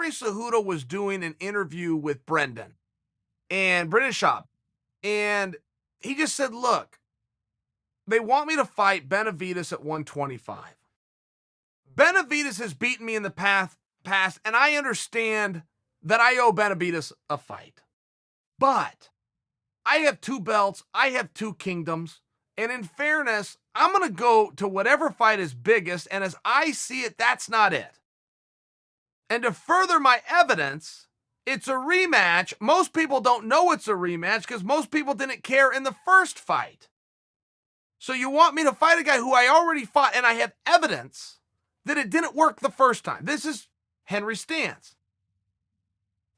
Henry Cejudo was doing an interview with Brendan Schaub, and he just said, look, they want me to fight Benavidez at 125. Benavidez has beaten me in the past, and I understand that I owe Benavidez a fight. But I have 2 belts, I have 2 kingdoms, and in fairness, I'm going to go to whatever fight is biggest, and as I see it, that's not it. And to further my evidence, it's a rematch. Most people don't know it's a rematch because most people didn't care in the first fight. So you want me to fight a guy who I already fought, and I have evidence that it didn't work the first time. This is Henry's stance.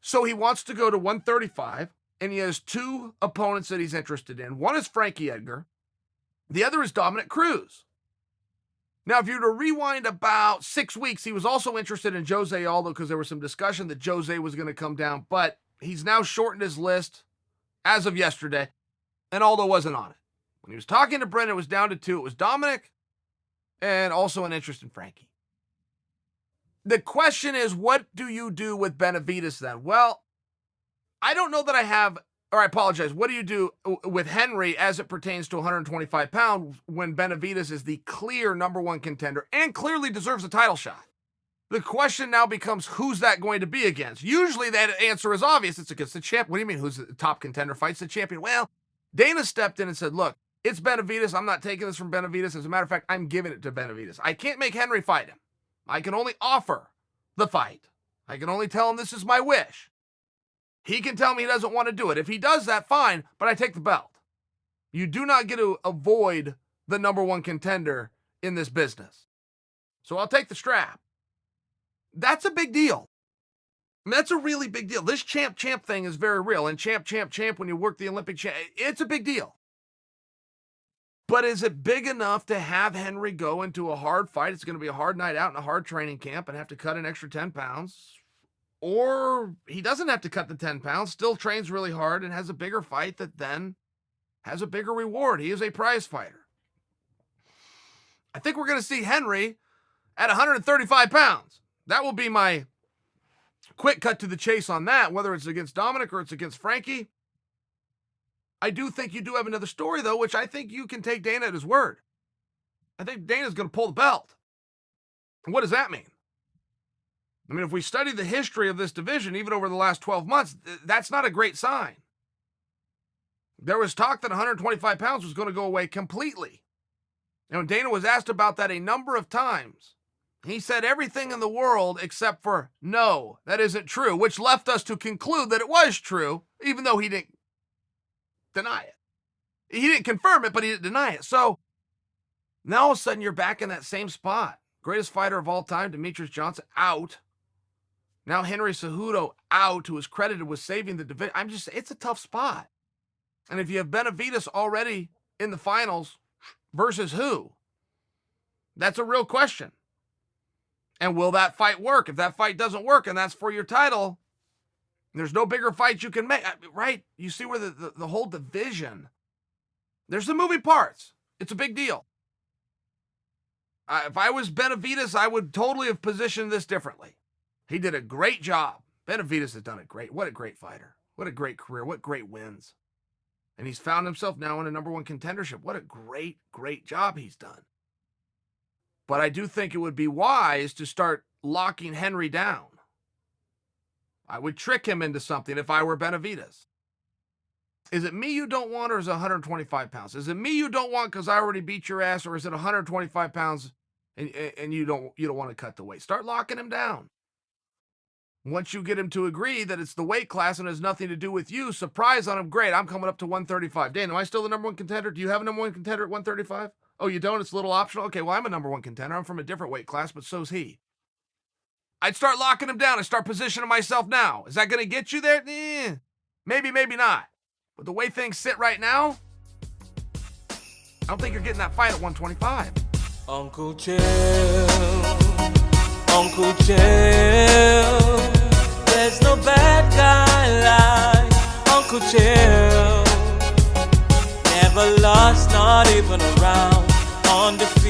So he wants to go to 135, and he has 2 opponents that he's interested in. One is Frankie Edgar. The other is Dominic Cruz. Now, if you were to rewind about 6 weeks, he was also interested in Jose Aldo because there was some discussion that Jose was going to come down, but he's now shortened his list as of yesterday, and Aldo wasn't on it. When he was talking to Brendan, it was down to 2. It was Dominic and also an interest in Frankie. The question is, what do you do with Benavidez then? Well, I don't know that I have, or I apologize, what do you do with Henry as it pertains to 125 pounds when Benavidez is the clear number 1 contender and clearly deserves a title shot? The question now becomes, who's that going to be against? Usually that answer is obvious. It's against the champ. What do you mean, who's the top contender fights the champion? Well, Dana stepped in and said, look, it's Benavidez. I'm not taking this from Benavidez. As a matter of fact, I'm giving it to Benavidez. I can't make Henry fight him. I can only offer the fight. I can only tell him this is my wish. He can tell me he doesn't want to do it. If he does that, fine, but I take the belt. You do not get to avoid the number 1 contender in this business. So I'll take the strap. That's a big deal. I mean, that's a really big deal. This champ thing is very real. And champ, when you work the Olympic champ, it's a big deal. But is it big enough to have Henry go into a hard fight? It's going to be a hard night out in a hard training camp and have to cut an extra 10 pounds. Or he doesn't have to cut the 10 pounds, still trains really hard and has a bigger fight that then has a bigger reward. He is a prize fighter. I think we're going to see Henry at 135 pounds. That will be my quick cut to the chase on that, whether it's against Dominic or it's against Frankie. I do think you do have another story, though, which I think you can take Dana at his word. I think Dana's going to pull the belt. And what does that mean? I mean, if we study the history of this division, even over the last 12 months, that's not a great sign. There was talk that 125 pounds was going to go away completely. And Dana was asked about that a number of times. He said everything in the world except for, no, that isn't true, which left us to conclude that it was true, even though he didn't deny it. He didn't confirm it, but he didn't deny it. So now all of a sudden you're back in that same spot. Greatest fighter of all time, Demetrius Johnson, out. Now Henry Cejudo out, who is credited with saving the division. It's a tough spot. And if you have Benavidez already in the finals versus who? That's a real question. And will that fight work? If that fight doesn't work and that's for your title, there's no bigger fight you can make, right? You see where the whole division, there's some moving parts. It's a big deal. If I was Benavidez, I would totally have positioned this differently. He did a great job. Benavidez has done it great. What a great fighter. What a great career. What great wins. And he's found himself now in a number 1 contendership. What a great, great job he's done. But I do think it would be wise to start locking Henry down. I would trick him into something if I were Benavidez. Is it me you don't want, or is it 125 pounds? Is it me you don't want because I already beat your ass, or is it 125 pounds and you don't want to cut the weight? Start locking him down. Once you get him to agree that it's the weight class and has nothing to do with you, surprise on him, great, I'm coming up to 135. Dan, am I still the number 1 contender? Do you have a number 1 contender at 135? Oh, you don't? It's a little optional? Okay, well, I'm a number 1 contender. I'm from a different weight class, but so's he. I'd start locking him down. I'd start positioning myself now. Is that going to get you there? Maybe, maybe not. But the way things sit right now, I don't think you're getting that fight at 125. Uncle Chael, Uncle Chael, there's no bad guy like Uncle Chael. Never lost, not even around, undefeated.